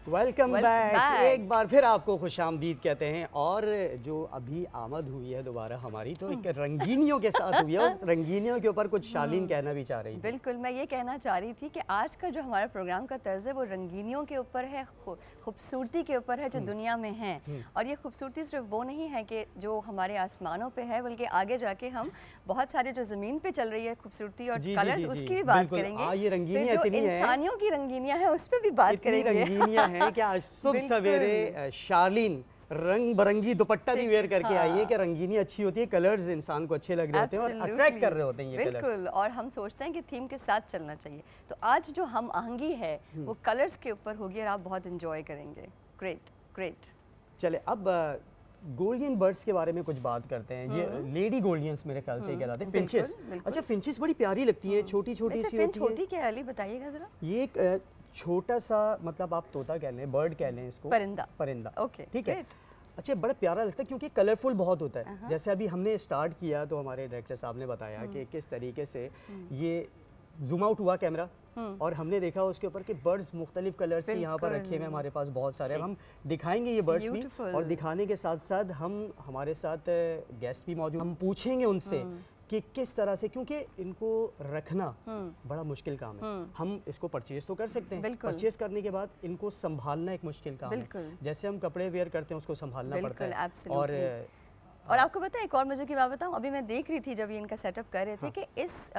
Welcome back. एक बार फिर आपको खुशामदीद कहते हैं। और जो अभी आमद हुई है दोबारा हमारी, तो एक रंगीनियों के साथ हुई है। उस रंगीनियों के ऊपर कुछ शालीन कहना भी चाह रही थी। बिल्कुल, मैं ये कहना चाह रही थी कि आज का जो हमारा प्रोग्राम का तर्ज है वो रंगीनियों के ऊपर है, खूबसूरती के ऊपर है जो दुनिया में है। और ये खूबसूरती सिर्फ वो नहीं है कि जो हमारे आसमानों पे है, बल्कि आगे जाके हम बहुत सारे जो ज़मीन पे चल रही है खूबसूरती और कलर्स, उसकी भी बात करेंगे। ये रंगीनियां इतनी हैं, इंसानियों की रंगीनियां हैं, उस पर भी बात करेंगे। है कि आज सुबह सवेरे शालीन रंग बरंगी दुपट्टा भी वेयर करके आई है कि रंगीनी अच्छी होती है, कलर्स इंसान को अच्छे लग रहे होते हैं और अट्रैक्ट कर रहे होते हैं ये कलर्स। बिल्कुल, और हम सोचते हैं कि थीम के साथ चलना चाहिए। तो आज जो हम आहंगी है वो कलर्स के ऊपर होगी और आप बहुत एंजॉय करेंगे। Great great. चले अब गोल्डियन बर्ड्स के बारे में कुछ बात करते हैं। ये लेडी गोल्डियंस मेरे ख्याल से ये कहलाते हैं, फिंचेस। अच्छा, फिंचेस बड़ी प्यारी लगती है, छोटी छोटी सी होती है। अली बताइएगा जरा। ये एक छोटा सा, मतलब आप तोता कह लें, बर्ड कह लें इसको, परिंदा। ओके, ठीक है। अच्छा, बड़ा प्यारा लगता है क्योंकि कलरफुल बहुत होता है। जैसे अभी हमने स्टार्ट किया तो हमारे डायरेक्टर साहब ने बताया कि किस तरीके से ये जूम आउट हुआ कैमरा और हमने देखा उसके ऊपर कि बर्ड्स मुख्तलिफ कलर्स के यहाँ पर रखे हुए हमारे पास बहुत सारे। अब हम दिखाएंगे ये बर्ड्स भी, और दिखाने के साथ साथ हमारे साथ गेस्ट भी मौजूद, हम पूछेंगे उनसे कि किस तरह से, क्योंकि इनको रखना बड़ा मुश्किल काम है। हम इसको परचेज तो कर सकते हैं, परचेज करने के बाद इनको संभालना एक मुश्किल काम है। जैसे हम कपड़े वेयर करते हैं उसको संभालना पड़ता है। और आपको पता है एक और मजे की बात बताऊं, अभी मैं देख रही थी जब ये इनका सेटअप कर रहे थे कि इस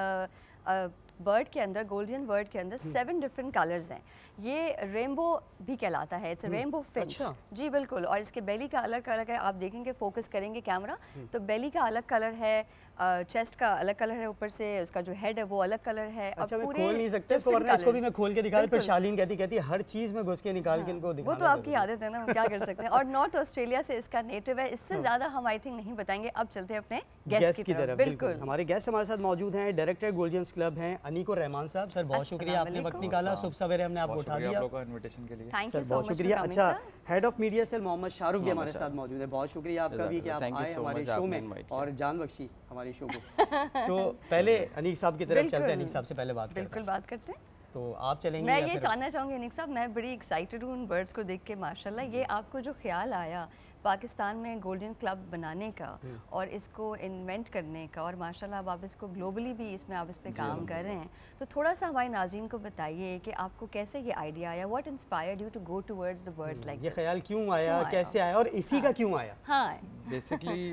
बर्ड के अंदर, गोल्डन बर्ड के अंदर 7 डिफरेंट कलर्स हैं। ये रेनबो भी कहलाता है, इट्स रेनबो फिंच। जी बिल्कुल। और इसके बेली का अलग कलर है, आप देखेंगे, फोकस करेंगे कैमरा तो बेली का अलग कलर है, चेस्ट का अलग कलर है, ऊपर से उसका जो हेड है वो अलग कलर है। अच्छा, मैं खोल नहीं सकते इसको, वरना इसको भी मैं खोल के दिखा दूं, फिर शालीन कहती हर चीज में घुस के निकाल के इनको दिखाना। वो तो आपकी आदत है ना, क्या कर सकते हैं। और नॉर्थ ऑस्ट्रेलिया से इसका नेटिव है। इससे ज्यादा हम आई थिंक नहीं बताएंगे। अब चलते हैं अपने गेस्ट की तरफ। बिल्कुल, हमारे गेस्ट हमारे साथ मौजूद हैं, डायरेक्टर गोल्डियंस क्लब हैं अनीको रहमान साहब। सर बहुत शुक्रिया, आपने वक्त निकाला, सुबह सवेरे हमने आपको उठा दिया, इनविटेशन के लिए सर बहुत शुक्रिया। अच्छा, head of media cell Mohammad Shahrukh भी हमारे साथ मौजूद है, बहुत शुक्रिया आपका भी कि आप आए हमारे शो में और जान बख्शी हमारे शो को। तो पहले अनीक साहब की तरफ चलते हैं, अनीक साहब से पहले बात बिल्कुल बात करते हैं। तो आप चलेंगे? मैं ये जानना चाहूँगी अनीक साहब, मैं बड़ी एक्साइटेड हूँ उन बर्ड्स को देख के। माशाल्लाह, ये आपको जो ख्याल आया पाकिस्तान में गोल्डन क्लब बनाने का और इसको इन्वेंट करने का, और माशाल्लाह अब आप इसको ग्लोबली भी इसमें आप इस पे काम कर रहे हैं, तो थोड़ा सा हमारे नाज़रीन को बताइए कि आपको कैसे ये आइडिया आया, what inspired you to go towards the birds like, ये ख्याल क्यों आया, कैसे आया और इसी का क्यों आया? हाँ, बेसिकली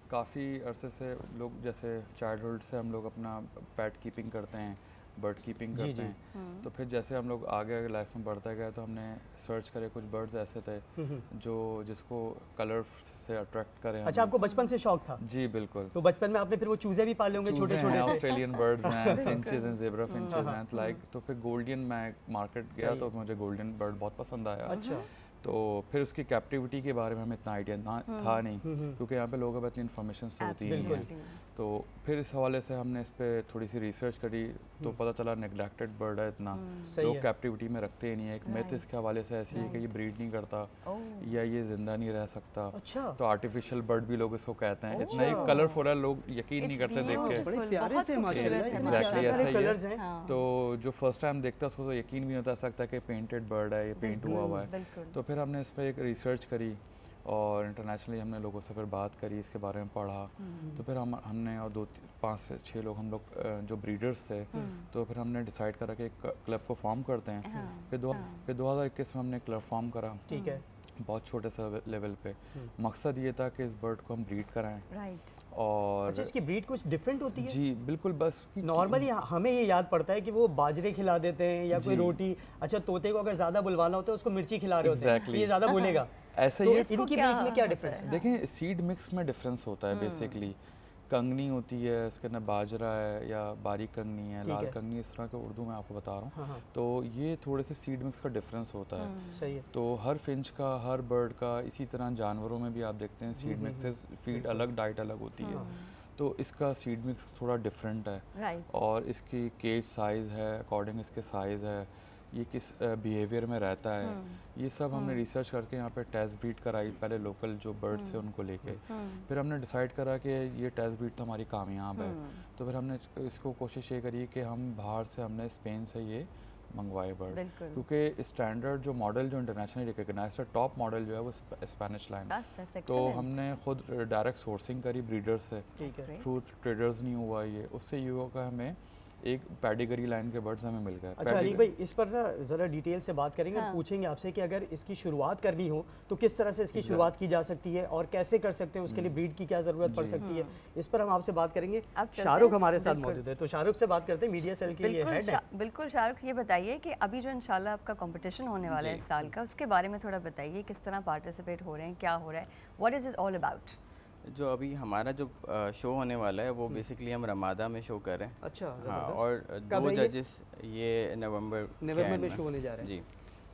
काफ़ी अरसे से लोग, जैसे चाइल्डहुड से हम लोग अपना पेट कीपिंग करते हैं, बर्ड कीपिंग करते हैं। तो फिर जैसे हम लोग आगे लाइफ में बढ़ते गए तो हमने सर्च करे कुछ बर्ड्स ऐसे थे जिसको कलर से अट्रैक्ट करें। अच्छा, आपको बचपन से शौक था? जी बिल्कुल। तो बचपन में आपने फिर वो चूजे भी पाले होंगे, छोटे छोटे ऑस्ट्रेलियन बर्ड्स हैं, फिंचेस हैं, ज़ेब्रा फिंचेस हैं, लाइक। तो फिर गोल्डन, मैं मार्केट गया तो मुझे गोल्डन बर्ड बहुत पसंद आया। अच्छा। तो फिर उसकी कैप्टिविटी के बारे में हमें इतना आइडिया था नहीं, क्योंकि यहाँ पे लोगों को इतनी इन्फॉर्मेशन तो होती नहीं है। तो फिर इस हवाले से हमने इस पर थोड़ी सी रिसर्च करी तो पता चला नेग्लेक्टेड बर्ड है, इतना लोग कैप्टिविटी में रखते ही नहीं है। एक मिथ इसके हवाले से ऐसी है कि ये ब्रीड नहीं करता या ये जिंदा नहीं रह सकता। अच्छा। तो आर्टिफिशियल बर्ड भी लोग इसको कहते हैं। इतना ही कलरफुल है, लोग यकीन नहीं करते देख के। एग्जैक्टली ऐसा ही है। तो जो फर्स्ट टाइम देखता है उसको तो यकीन भी नहीं होता सकता कि पेंटेड बर्ड है, ये पेंट हुआ हुआ है। तो फिर हमने इस पर एक रिसर्च करी और इंटरनेशनली हमने लोगों से फिर बात करी, इसके बारे में पढ़ा। तो फिर हमने और 5 से 6 लोग हम लोग जो ब्रीडर्स थे, तो फिर हमने डिसाइड करा कि एक क्लब को फॉर्म करते हैं। फिर 2021 में हमने क्लब फॉर्म करा। ठीक है। बहुत छोटे से लेवल पे। मकसद ये था कि इस बर्ड को हम ब्रीड कराएं। राइट। और अच्छा, इसकी ब्रीड कुछ डिफरेंट होती है? जी बिल्कुल। बस नॉर्मली हमें ये याद पड़ता है कि वो बाजरे खिला देते हैं या कोई रोटी। अच्छा, तोते को अगर ज़्यादा बुलवाना होता है उसको मिर्ची खिला रहे होते हैं, ये ज़्यादा बोलेगा। ऐसे ही इनकी ब्रीड में क्या डिफरेंस है? देखें, सीड मिक्स में डिफरेंस होता है। बेसिकली कंगनी होती है, उसके अंदर बाजरा है या बारीक कंगनी है, लाल कंगनी, इस तरह के उर्दू में आपको बता रहा हूँ। तो ये थोड़े से सीड मिक्स का डिफरेंस होता है। सही है। तो हर फिंच का, हर बर्ड का, इसी तरह जानवरों में भी आप देखते हैं सीड मिक्स से फीड अलग, डाइट अलग होती है। तो इसका सीड मिक्स थोड़ा डिफरेंट है। और इसकी केज साइज़ है, अकॉर्डिंग इसके साइज़ है, ये किस बिहेवियर में रहता है, ये सब हमने रिसर्च करके यहाँ पे टेस्ट ब्रीड कराई पहले लोकल जो बर्ड्स थे उनको लेके। फिर हमने डिसाइड करा कि ये टेस्ट ब्रीड तो हमारी कामयाब है। तो फिर हमने इसको कोशिश ये करी कि हम बाहर से, हमने स्पेन से ये मंगवाए बर्ड, क्योंकि स्टैंडर्ड जो मॉडल जो इंटरनेशनली रिकग्नाइज्ड है, टॉप मॉडल जो है वो स्पेनिश लाइन, तो हमने खुद डायरेक्ट सोर्सिंग करी ब्रीडर से, थ्रू ट्रेडर्स नहीं हुआ ये, उससे ये होगा हमें एक पैडिगरी लाइन के बर्ड्स हमें मिल गए। अच्छा अली भाई, इस पर ना ज़रा डिटेल से बात करेंगे। हाँ। पूछेंगे आपसे कि अगर इसकी शुरुआत करनी हो तो किस तरह से इसकी शुरुआत की जा सकती है और कैसे कर सकते हैं, उसके लिए ब्रीड की क्या ज़रूरत पड़ सकती है, इस पर हम आपसे बात करेंगे। शाहरुख हमारे साथ मौजूद है, तो शाहरुख से बात करते हैं, मीडिया सेल के लिए हेड है। बिल्कुल शाहरुख, ये बताइए कि अभी जो इंशाल्लाह आपका कंपटीशन होने वाला है इस साल का, उसके बारे में थोड़ा बताइए, किस तरह पार्टिसिपेट हो रहे हैं, क्या हो रहा है, what is it all about? जो अभी हमारा जो शो होने वाला है वो बेसिकली हम रमादा में शो कर रहे हैं। अच्छा, हाँ, और 2 जजेस ये नवंबर में शो होने जा रहे हैं जी।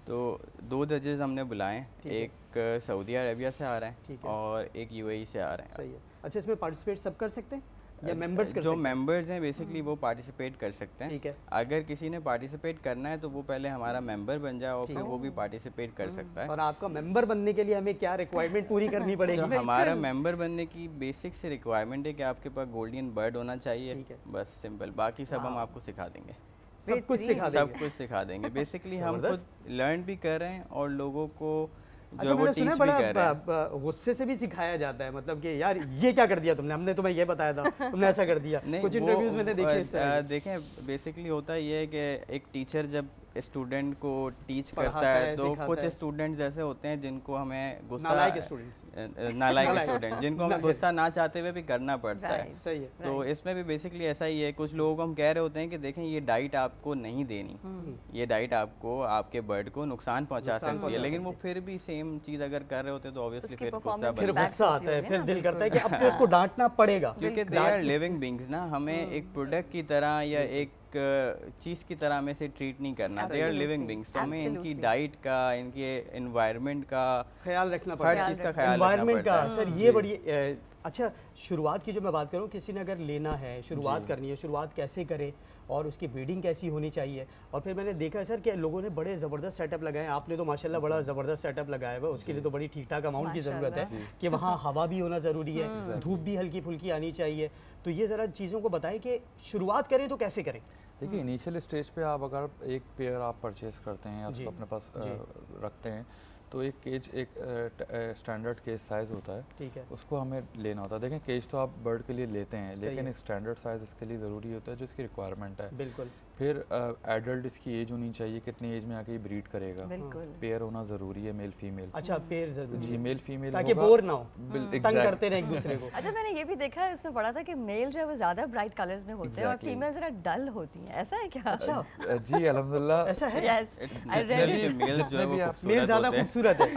तो 2 जजेस हमने बुलाए, एक सऊदी अरेबिया से आ रहा है और एक यूएई से आ रहे हैं। सही है। अच्छा, इसमें पार्टिसिपेट सब कर सकते हैं या मेंबर्स कर जो मेंबर्स हैं बेसिकली वो पार्टिसिपेट कर सकते हैं। ठीक है। अगर किसी ने पार्टिसिपेट करना है तो वो पहले हमारा मेंबर बन जाए और फिर वो भी पार्टिसिपेट कर सकता है। और आपका मेंबर बनने के लिए हमें क्या रिक्वायरमेंट पूरी करनी पड़ेगी? जो हमारा मेंबर बनने की बेसिक से रिक्वायरमेंट है कि आपके पास गोल्डन बर्ड होना चाहिए, बस सिंपल, बाकी सब हम आपको सिखा देंगे, सब कुछ सिखा देंगे। बेसिकली हम खुद लर्न भी कर रहे हैं और लोगों को अच्छा, मैंने सुना बड़ा गुस्से से भी सिखाया जाता है, मतलब कि यार ये क्या कर दिया तुमने, हमने तुम्हें ये बताया था, तुमने ऐसा कर दिया। कुछ इंटरव्यूज मैंने देखे देखें, बेसिकली होता ये है कि एक टीचर जब स्टूडेंट को टीच करता है तो कुछ स्टूडेंट्स ऐसे होते हैं जिनको हमें गुस्सा, नालायक स्टूडेंट जिनको हमें गुस्सा ना चाहते हुए भी करना पड़ता है। सही है। तो इसमें भी बेसिकली ऐसा ही है, कुछ लोगों को हम कह रहे होते हैं कि देखें ये डाइट आपको नहीं देनी, ये डाइट आपको आपके बर्ड को नुकसान पहुंचा सकती है, लेकिन वो फिर भी सेम चीज़ अगर कर रहे होते तो ऑब्वियसली फिर गुस्सा आता है, फिर दिल करता है कि अब तो इसको डांटना पड़ेगा, क्योंकि दे आर लिविंग बीइंग्स ना, हमें एक प्रोडक्ट की तरह या एक चीज़ की तरह में से ट्रीट नहीं करना। दे आर लिविंग बीइंग्स, तो हमें इनकी डाइट का, इनके एनवायरनमेंट का ख्याल रखना पड़ता है, हर चीज़ का ख्याल रखना पड़ता है। सर ये बड़ी अच्छा, शुरुआत की जो मैं बात करूँ, किसी ने अगर लेना है, शुरुआत करनी है, शुरुआत कैसे करे और उसकी ब्रीडिंग कैसी होनी चाहिए? और फिर मैंने देखा सर कि लोगों ने बड़े ज़बरदस्त सेटअप लगाए, आपने तो माशाल्लाह बड़ा ज़बरदस्त सेटअप लगाया हुआ, उसके लिए तो बड़ी ठीक ठाक अमाउंट की ज़रूरत है कि वहाँ हवा भी होना ज़रूरी है, धूप भी हल्की फुल्की आनी चाहिए। तो ये ज़रा चीज़ों को बताएं कि शुरुआत करें तो कैसे करें? देखिए, इनिशियल स्टेज पे आप अगर एक पेयर आप परचेज करते हैं या उसको अपने पास रखते हैं, तो एक केज, एक स्टैंडर्ड केज साइज़ होता है, ठीक है, उसको हमें लेना होता है। देखें, केज तो आप बर्ड के लिए लेते हैं, लेकिन एक स्टैंडर्ड साइज़ इसके लिए ज़रूरी होता है जो इसकी रिक्वायरमेंट है। बिल्कुल। फिर एडल्ट इसकी एज होनी चाहिए, कितनी एज में आके ये ब्रीड करेगा, पेयर होना ज़रूरी है, मेल फीमेल। अच्छा, पेयर ज़रूरी जी, मेल फीमेल, ताकि बोर ना हो, तंग करते रहे एक दूसरे को। अच्छा, मैंने ये भी देखा है, इसमें पढ़ा था कि मेल जो है वो ज़्यादा ब्राइट कलर्स में होते हैं और फीमेल ज़रा डल होती हैं, ऐसा है क्या? अच्छा जी, अल्हम्दुलिल्लाह ऐसा है। मेल ज़्यादा खूबसूरत है,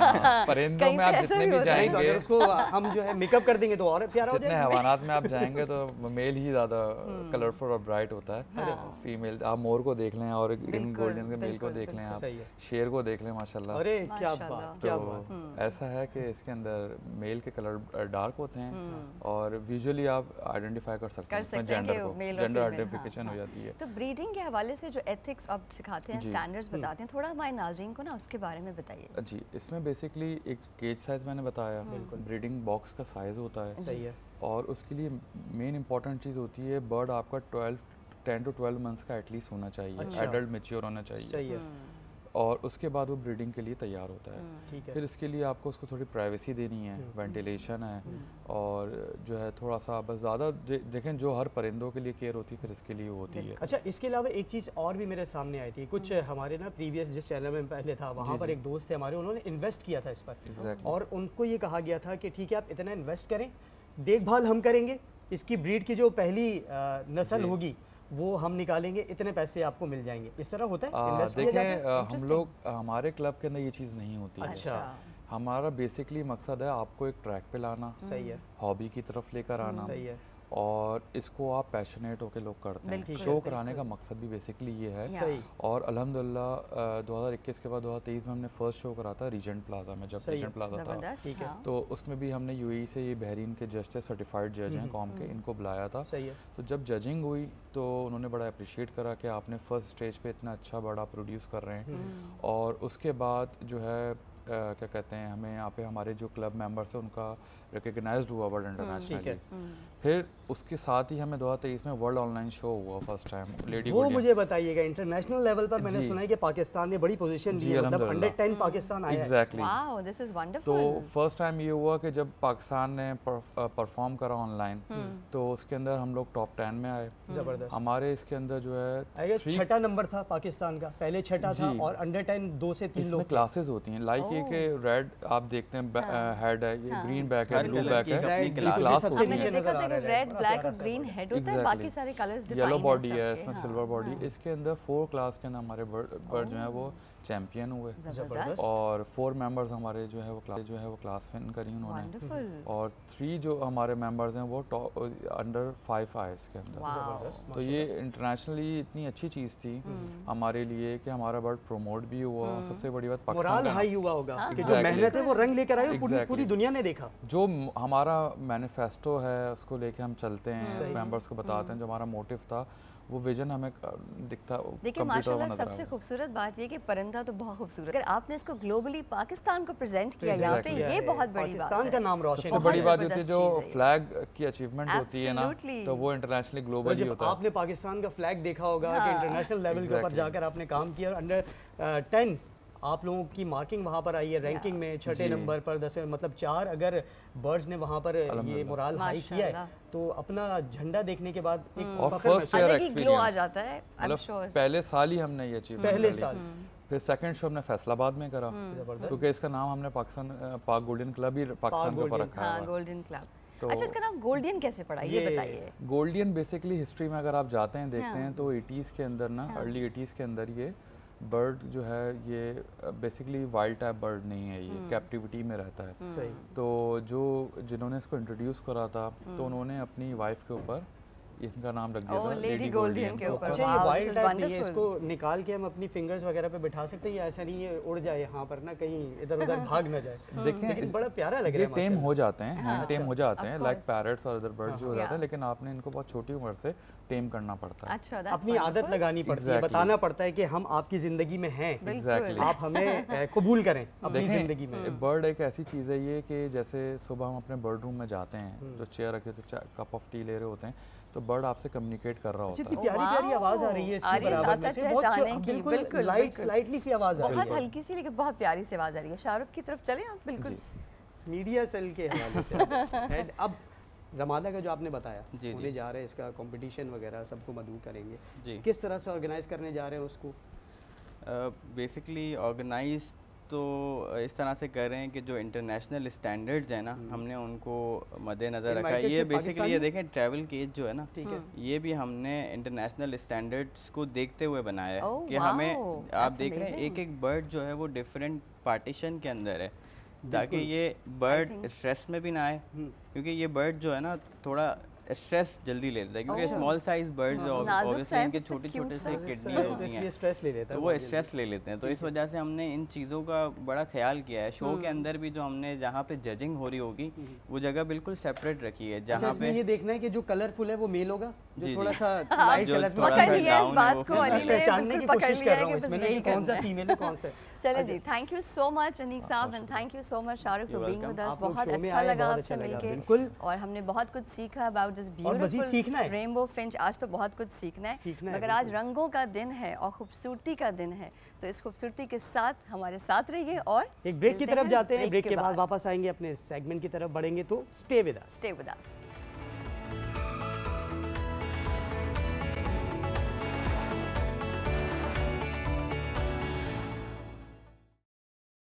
परिंदों में आप जितने भी जाएंगे, अगर उसको हम जो है मेकअप कर देंगे तो और प्यारा हो जाएगा। जितने हैवानात में आप जाएंगे तो मेल ही ज़्यादा कलरफुल और ब्राइट होता है। फीमेल आप मोर को देख लें और इन गोल्डन के मेल को देख लें, आप शेर को देख लें, माशाल्लाह। अरे क्या बात, क्या बात। ऐसा है कि इसके अंदर मेल के कलर डार्क होते हैं और विजुअली आप आइडेंटिफाई कर सकते हैं जेंडर को, जेंडर आइडेंटिफिकेशन हो जाती है। तो ब्रीडिंग के हवाले से जो एथिक्स आप सिखाते हैं, स्टैंडर्ड्स बताते हैं, थोड़ा हमारे नाज़रीन को ना उसके बारे में बताइए। जी, इसमें बेसिकली एक केज साइज मैंने बताया, ब्रीडिंग बॉक्स का साइज होता है, सही है, और उसके लिए मेन इंपॉर्टेंट चीज़ होती है बर्ड आपका 10 to 12 मंथ्स का एटलीस्ट होना चाहिए, एडल्ट मैच्योर होना चाहिए। सही है। और उसके बाद वो ब्रीडिंग के लिए तैयार होता है। ठीक है। फिर इसके लिए आपको उसको थोड़ी प्राइवेसी देनी है, वेंटिलेशन है, और जो है थोड़ा सा बस ज़्यादा देखें, जो हर परिंदों के लिए केयर होती है फिर इसके लिए होती है। अच्छा, इसके अलावा एक चीज़ और भी मेरे सामने आई थी, कुछ हमारे ना प्रीवियस जिस चैनल में पहले था वहाँ पर एक दोस्त थे हमारे, उन्होंने इन्वेस्ट किया था इस पर, और उनको ये कहा गया था कि ठीक है आप इतना इन्वेस्ट करें, देखभाल हम करेंगे, इसकी ब्रीड की जो पहली नस्ल होगी वो हम निकालेंगे, इतने पैसे आपको मिल जाएंगे। इस तरह होता है, इन्वेस्ट किया जाता है? हम लोग, हमारे क्लब के अंदर ये चीज़ नहीं होती। अच्छा। हमारा बेसिकली मकसद है आपको एक ट्रैक पे लाना, सही है, हॉबी की तरफ लेकर आना, सही है, और इसको आप पैशनेट होकर लोग करते हैं। शो कराने का मकसद भी बेसिकली ये है। सही। और अल्हम्दुलिल्लाह 2021 के बाद 2023 में हमने फर्स्ट शो करा था रीजेंट प्लाजा में, जब रीजेंट प्लाजा था, ठीक है, तो उसमें भी हमने यूएई से, ये बहरीन के जज थे, सर्टिफाइड जज हैं कॉम के, इनको बुलाया था। सही है। तो जब जजिंग हुई तो उन्होंने बड़ा अप्रिशिएट करा कि आपने फर्स्ट स्टेज पे इतना अच्छा बड़ा प्रोड्यूस कर रहे हैं, और उसके बाद जो है क्या कहते हैं, हमें यहाँ पे हमारे जो क्लब मेंबर्स हैं उनका रिकग्नाइज्ड हुआ वर्ल्ड इंटरनेशनली। फिर उसके साथ ही हमें 2023 में वर्ल्ड ऑनलाइन शो हुआ फर्स्ट टाइम लेडी वो मुझे बताइएगा इंटरनेशनल लेवल पर मैंने सुना है कि पाकिस्तान ने बड़ी पोजीशन ली है, मतलब अंडर 10 पाकिस्तान आया है। Exactly, wow this is wonderful. तो फर्स्ट टाइम ये हुआ कि जब पाकिस्तान ने परफॉर्म करा ऑनलाइन, तो उसके अंदर हम लोग टॉप 10 में आए। जबरदस्त। हमारे इसके अंदर जो है छठा नंबर था पाकिस्तान का, पहले छठा था और अंडर 10 2 से 3 लोग क्लासेस होती हैं, लाइक ये कि रेड आप देखते हैं हेड है, ये ग्रीन बैक है, ब्लू बैक है, क्लास सबसे नीचे नजर आ रहा है, रेड ब्लैक और ग्रीन हेड होता है, बाकी सारे कलर्स डिफाइन हैं। येलो बॉडी है इसमें, सिल्वर बॉडी। इसके अंदर 4 क्लास के अंदर हमारे बर्ड जो है वो चैंपियन हुए, और 4 मेंबर्स हमारे जो है वो क्लास विन करी उन्होंने, और 3 जो हमारे मेंबर्स हैं वो अंडर 5 आए इसके अंदर। तो ये इंटरनेशनली इतनी अच्छी चीज़ थी हमारे लिए कि हमारा बर्ड प्रमोट भी हुआ। सबसे बड़ी बात मोरल हाई हुआ होगा कि जो मेहनत है वो रंग लेकर आई और पूरी दुनिया ने देखा। जो हमारा मैनिफेस्टो है उसको लेके हम चलते हैं, मेंबर्स को बताते हैं, जो हमारा मोटिव था वो विजन हमें दिखता। देखिए माशाल्लाह सबसे खूबसूरत बात ये कि परिंदा तो बहुत खूबसूरत, अगर आपने इसको ग्लोबली पाकिस्तान को प्रेजेंट किया यहाँ पे, ये बहुत बड़ी बात है। पाकिस्तान का नाम रोशन। सबसे बड़ी बात होती है जो फ्लैग की अचीवमेंट होती है ना, तो वो इंटरनेशनली ग्लोबली होता है। आपने पाकिस्तान का फ्लैग देखा होगा कि इंटरनेशनल लेवल के ऊपर जाकर आपने काम किया, अंडर 10 आप लोगों की मार्किंग वहाँ पर आई है रैंकिंग में, छठे नंबर पर, 10वें, मतलब 4 अगर बर्ड्स ने वहाँ पर ये मोरल हाई किया है, तो अपना झंडा देखने के बाद एक फर्स्ट ईयर ग्लो आ जाता है। पहले साल ही हमने ये अचीव, पहले साल। फिर सेकंड शो हमने फैसलाबाद में करा, क्योंकि इसका नाम हमने पाक गोल्डन क्लब ही पाकिस्तान के ऊपर रखा है, गोल्डन क्लब। अच्छा, इसका नाम गोल्डन कैसे पड़ा, ये बताइए। गोल्डन बेसिकली हिस्ट्री में अगर आप जाते हैं देखते हैं तो 80s के अंदर ना, अर्ली 80s के अंदर ये बर्ड जो है ये बेसिकली वाइल्ड टाइप बर्ड नहीं है, ये कैप्टिविटी में रहता है। सही। तो जिन्होंने इसको इंट्रोड्यूस करा था तो उन्होंने अपनी वाइफ के ऊपर इनका नाम रख दिया था लेडी गोल्डन के ऊपर। अच्छा, ये वाइल्ड टाइप नहीं है, इसको निकाल के हम अपनी फिंगर्स वगैरह पे बिठा सकते हैं या ऐसा नहीं है उड़ जाए यहाँ पर ना, कहीं इधर उधर भाग ना जाए। देखिए बड़ा प्यारा लग रहा है, टेम हो जाते हैं, हैंड टेम हो जाते हैं, लाइक पैरट्स और अदर बर्ड्स हो जाते हैं, लेकिन आपने इनको बहुत छोटी उम्र से टेम करना पड़ता है। अच्छा, अपनी आदत लगानी पड़ती है, बताना पड़ता है कि हम आपकी जिंदगी में हैं, आप हमें कबूल करें अपनी जिंदगी में। बर्ड एक ऐसी चीज़ है ये कि जैसे सुबह हम अपने बर्ड रूम में जाते हैं, जो चेयर रखे तो कप ऑफ टी ले रहे होते हैं, तो बर्ड आपसे कम्युनिकेट कर रहा होता है। इतनी प्यारी प्यारी आवाज आ रही है इसकी बराबर में से, बहुत बिल्कुल लाइट स्लाइटली सी आवाज आ रही है, बहुत हल्की सी लेकिन बहुत प्यारी सी आवाज आ रही है। शाहरुख की तरफ चलें आप, बिल्कुल मीडिया सेल के हवाले से। अब रमादा का जो आपने बताया होने जा रहे हैं, इसका कंपटीशन वगैरह सबको मदऊ करेंगे जी, किस तरह से ऑर्गेनाइज करने जा रहे हैं उसको? बेसिकली ऑर्गेनाइज तो इस तरह से कर रहे हैं कि जो इंटरनेशनल स्टैंडर्ड्स हैं ना, हमने उनको मद्देनज़र रखा है। ये बेसिकली ये देखें ट्रैवल केज जो है ना, ये भी हमने इंटरनेशनल स्टैंडर्ड्स को देखते हुए बनाया है कि हमें, आप देख रहे हैं एक एक बर्ड जो है वो डिफरेंट पार्टीशन के अंदर है, ताकि ये बर्ड स्ट्रेस में भी ना आए, क्योंकि ये बर्ड जो है ना थोड़ा स्ट्रेस जल्दी लेता है, क्योंकि स्मॉल साइज बर्ड्स ऑब्वियसली इनके छोटे छोटे से किडनी होती हैं, स्ट्रेस ले लेता है, तो वो स्ट्रेस ले लेते हैं। तो इस वजह से हमने इन चीज़ों का बड़ा ख्याल किया है। शो के अंदर भी जो हमने जहाँ पे जजिंग हो रही होगी वो जगह बिल्कुल सेपरेट रखी है, जहाँ पे ये देखना है कि जो कलरफुल है वो मेल होगा, जो थोड़ा सा लाइट कलर पहचानने की कोशिश कर रहा हूँ इसमें कौन सा फीमेल है कौन सा। चलो जी, thank you so much Aneek साहब and thank you so much Shahrukh for being with us. बहुत अच्छा लगा आपसे मिलके और हमने बहुत कुछ सीखा about this beautiful rainbow Finch. आज तो बहुत कुछ सीखना है, मगर आज रंगों का दिन है और खूबसूरती का दिन है, तो इस खूबसूरती के साथ हमारे साथ रहिए। और एक ब्रेक की तरफ जाते हैं, ब्रेक के बाद वापस आएंगे, अपने सेगमेंट की तरफ बढ़ेंगे, तो स्टे विद अस।